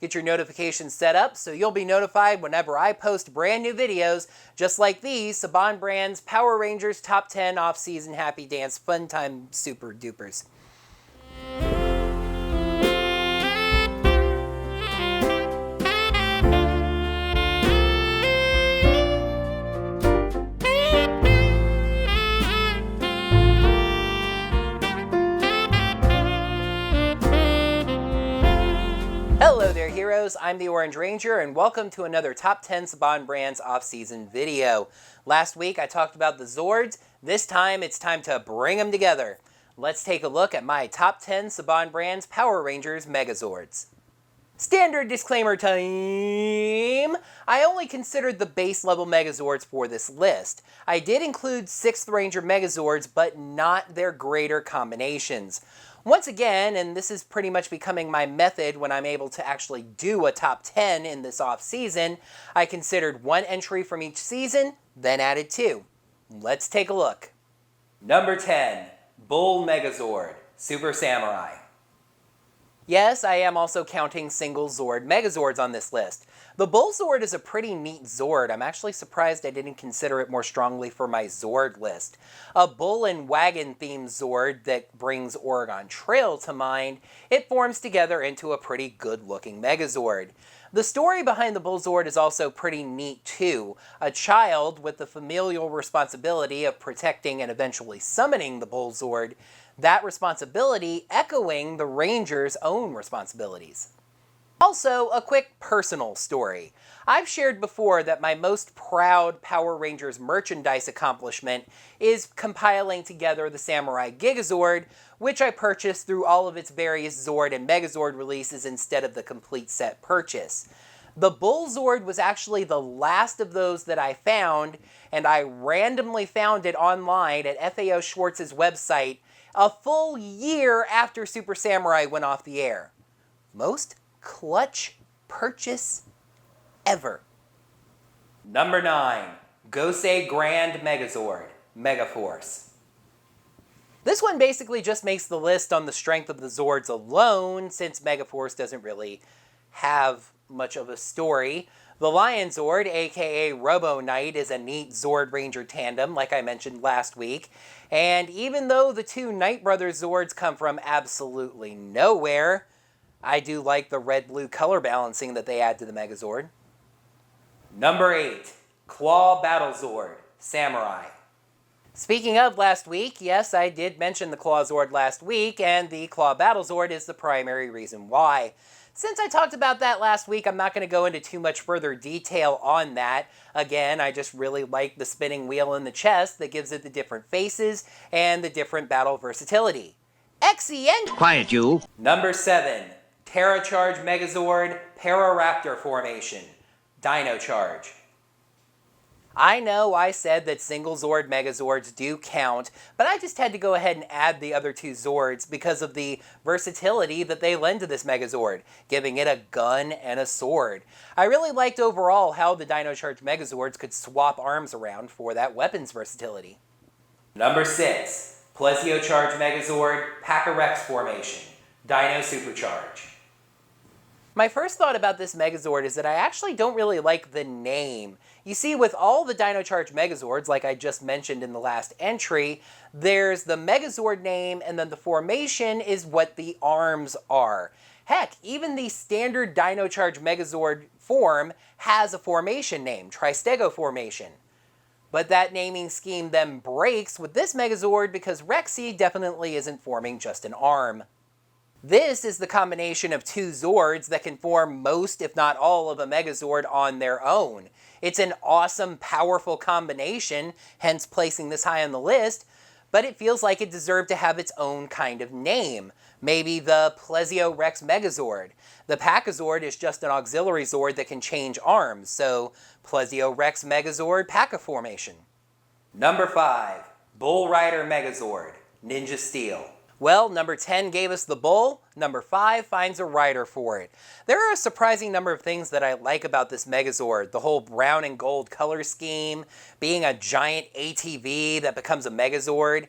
Get your notifications set up so you'll be notified whenever I post brand new videos just like these Saban Brands Power Rangers Top 10 Off-Season Happy Dance Fun Time Super Dupers. Hello there heroes, I'm the Orange Ranger and welcome to another Top 10 Saban Brands Off-Season video. Last week I talked about the Zords, this time it's time to bring them together. Let's take a look at my Top 10 Saban Brands Power Rangers Megazords. Standard disclaimer time! I only considered the base level Megazords for this list. I did include 6th Ranger Megazords, but not their greater combinations. Once again, and this is pretty much becoming my method when I'm able to actually do a top 10 in this off-season, I considered one entry from each season, then added 2. Let's take a look. Number 10, Bull Megazord, Super Samurai. Yes, I am also counting single Zord Megazords on this list. The Battlezord is a pretty neat Zord. I'm actually surprised I didn't consider it more strongly for my Zord list. A bull and wagon themed Zord that brings Oregon Trail to mind, it forms together into a pretty good looking Megazord. The story behind the Battlezord is also pretty neat too. A child with the familial responsibility of protecting and eventually summoning the Battlezord, that responsibility echoing the Ranger's own responsibilities. Also, a quick personal story. I've shared before that my most proud Power Rangers merchandise accomplishment is compiling together the Samurai Gigazord, which I purchased through all of its various Zord and Megazord releases instead of the complete set purchase. The Battlezord was actually the last of those that I found, and I randomly found it online at FAO Schwartz's website a full year after Super Samurai went off the air. Most clutch purchase ever. Number 9, Gosei Grand Megazord, Megaforce. This one basically just makes the list on the strength of the Zords alone, since Megaforce doesn't really have much of a story. The Lion Zord, aka Robo Knight, is a neat Zord Ranger tandem, like I mentioned last week. And even though the two Knight Brothers Zords come from absolutely nowhere, I do like the red-blue color balancing that they add to the Megazord. Number 8, Claw Battlezord, Samurai. Speaking of last week, yes, I did mention the Claw Zord last week, and the Claw Battlezord is the primary reason why. Since I talked about that last week, I'm not going to go into too much further detail on that. Again, I just really like the spinning wheel in the chest that gives it the different faces and the different battle versatility. Excellent! Quiet, you! Number 7, Terra Charge Megazord, Pararaptor Formation, Dino Charge. I know I said that single Zord Megazords do count, but I just had to go ahead and add the other two Zords because of the versatility that they lend to this Megazord, giving it a gun and a sword. I really liked overall how the Dino Charge Megazords could swap arms around for that weapons versatility. Number 6, Plesio Charge Megazord, Pacarex Formation, Dino Supercharge. My first thought about this Megazord is that I actually don't really like the name. You see, with all the Dino Charge Megazords, like I just mentioned in the last entry, there's the Megazord name and then the formation is what the arms are. Heck, even the standard Dino Charge Megazord form has a formation name, Tristego Formation. But that naming scheme then breaks with this Megazord because Rexy definitely isn't forming just an arm. This is the combination of two Zords that can form most, if not all, of a Megazord on their own. It's an awesome, powerful combination, hence placing this high on the list, but it feels like it deserved to have its own kind of name. Maybe the Plesio Rex Megazord. The Pachazord is just an auxiliary Zord that can change arms, so Plesio Rex Megazord Pacha Formation. Number 5, Bull Rider Megazord, Ninja Steel. Well, number 10 gave us the bull, number 5 finds a rider for it. There are a surprising number of things that I like about this Megazord. The whole brown and gold color scheme, being a giant ATV that becomes a Megazord,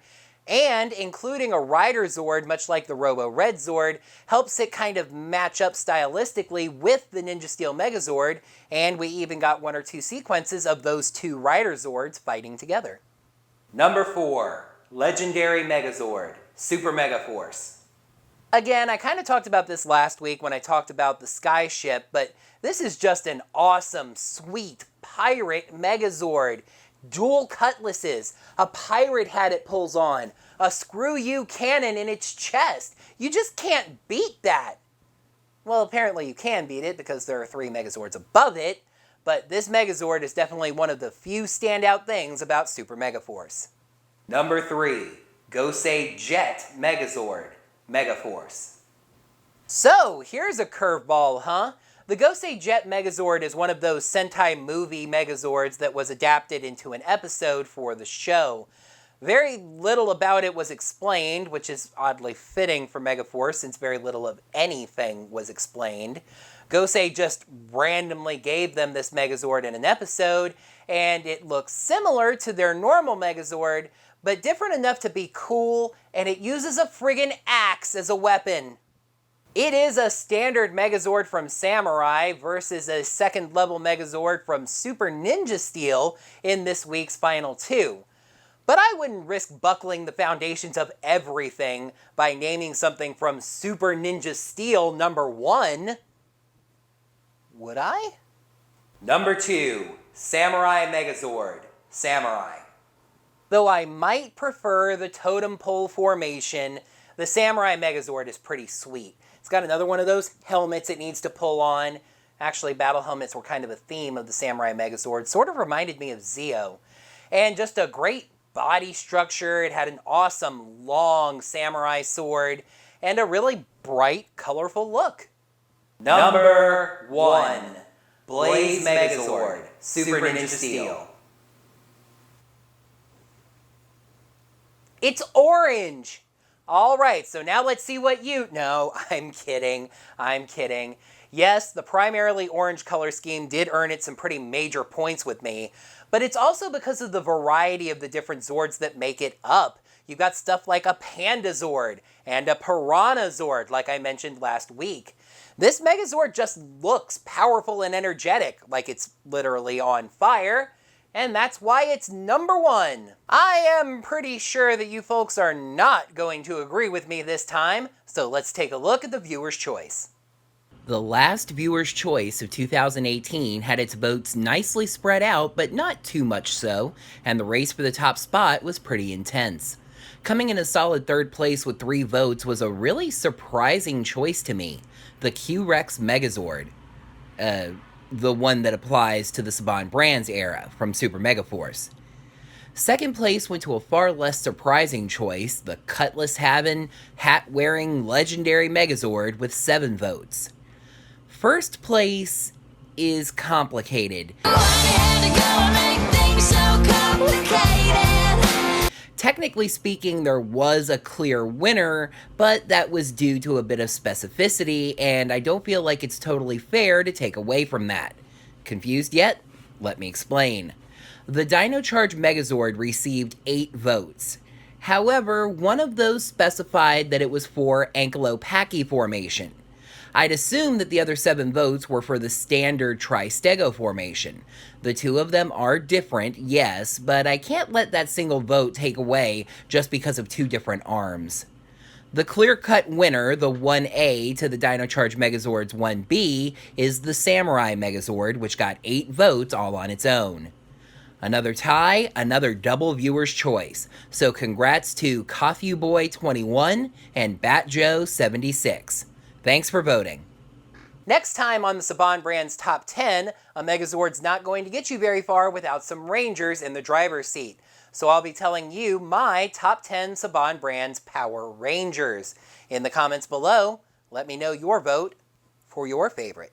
And including a Rider Zord, much like the Robo Red Zord, helps it kind of match up stylistically with the Ninja Steel Megazord, and we even got 1 or 2 sequences of those 2 Rider Zords fighting together. Number 4. Legendary Megazord, Super Megaforce. Again, I kind of talked about this last week when I talked about the Sky Ship, but this is just an awesome, sweet pirate Megazord. Dual cutlasses, a pirate hat it pulls on, a screw-you cannon in its chest. You just can't beat that. Well, apparently you can beat it because there are 3 Megazords above it, but this Megazord is definitely one of the few standout things about Super Megaforce. Number 3. Gosei Jet Megazord, Megaforce. So, here's a curveball, huh? The Gosei Jet Megazord is one of those Sentai movie Megazords that was adapted into an episode for the show. Very little about it was explained, which is oddly fitting for Megaforce since very little of anything was explained. Gosei just randomly gave them this Megazord in an episode, and it looks similar to their normal Megazord, but different enough to be cool, and it uses a friggin' axe as a weapon. It is a standard Megazord from Samurai versus a second level Megazord from Super Ninja Steel in this week's Final 2. But I wouldn't risk buckling the foundations of everything by naming something from Super Ninja Steel number 1. Would I? Number 2. Samurai Megazord, Samurai. Though I might prefer the totem pole formation, the Samurai Megazord is pretty sweet. It's got another one of those helmets it needs to pull on. Actually, battle helmets were kind of a theme of the Samurai Megazord. Sort of reminded me of Zeo. And just a great body structure. It had an awesome, long samurai sword. And a really bright, colorful look. Number 1. Blaze Megazord, Super Ninja Steel. It's orange! Alright, so now let's see what you... No, I'm kidding. Yes, the primarily orange color scheme did earn it some pretty major points with me, but it's also because of the variety of the different Zords that make it up. You've got stuff like a Panda Zord and a Piranha Zord, like I mentioned last week. This Megazord just looks powerful and energetic, like it's literally on fire, and that's why it's number 1. I am pretty sure that you folks are not going to agree with me this time, so let's take a look at the viewer's choice. The last viewer's choice of 2018 had its votes nicely spread out, but not too much so, and the race for the top spot was pretty intense. Coming in a solid 3rd place with 3 votes was a really surprising choice to me, the Q-Rex Megazord. The one that applies to the Saban Brands era from Super Megaforce. 2nd place went to a far less surprising choice, the cutlass-having, hat-wearing legendary Megazord with 7 votes. 1st place is complicated. Technically speaking, there was a clear winner, but that was due to a bit of specificity, and I don't feel like it's totally fair to take away from that. Confused yet? Let me explain. The Dino Charge Megazord received 8 votes. However, one of those specified that it was for Ankylopaki formation. I'd assume that the other 7 votes were for the standard Tri-Stego formation. The 2 of them are different, yes, but I can't let that single vote take away just because of 2 different arms. The clear-cut winner, the 1A to the Dino Charge Megazord's 1B, is the Samurai Megazord, which got 8 votes all on its own. Another tie, another double viewer's choice. So congrats to CoffeeBoy21 and BatJoe76. Thanks for voting. Next time on the Saban Brands Top 10, a Megazord's not going to get you very far without some Rangers in the driver's seat. So I'll be telling you my top 10 Saban Brands Power Rangers. In the comments below, let me know your vote for your favorite.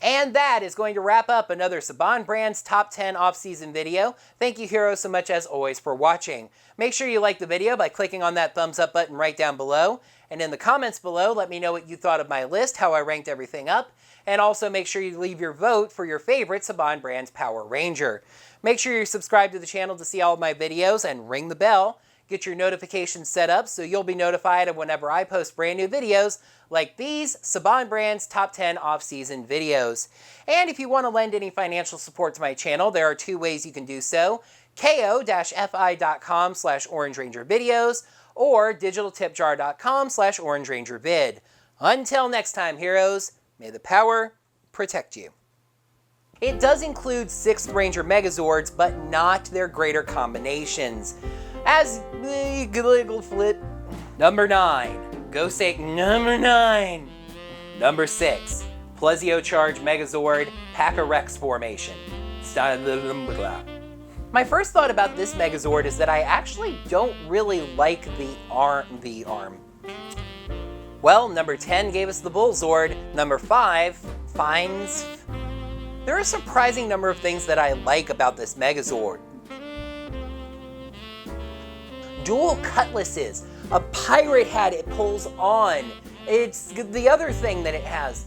And that is going to wrap up another Saban Brands Top 10 off-season video. Thank you, heroes, so much as always for watching. Make sure you like the video by clicking on that thumbs up button right down below. And in the comments below, let me know what you thought of my list, how I ranked everything up. And also make sure you leave your vote for your favorite Saban Brands Power Ranger. Make sure you're subscribed to the channel to see all of my videos and ring the bell get your notifications set up so you'll be notified of whenever I post brand new videos like these Saban Brands Top 10 Off-Season videos. And if you want to lend any financial support to my channel, there are two ways you can do so. ko-fi.com/OrangeRangerVideos or digitaltipjar.com/OrangeRangerVid. Until next time, heroes, may the power protect you. It does include 6th Ranger Megazords, but not their greater combinations. As the flip. Number 9, Gosei. Number 9. Number 6, Plezio Charge Megazord, Pack-a-Rex formation. My first thought about this Megazord is that I actually don't really like the arm. Well, number 10 gave us the Bullzord. Number 5 finds... There are a surprising number of things that I like about this Megazord. Dual cutlasses, a pirate hat it pulls on. It's the other thing that it has.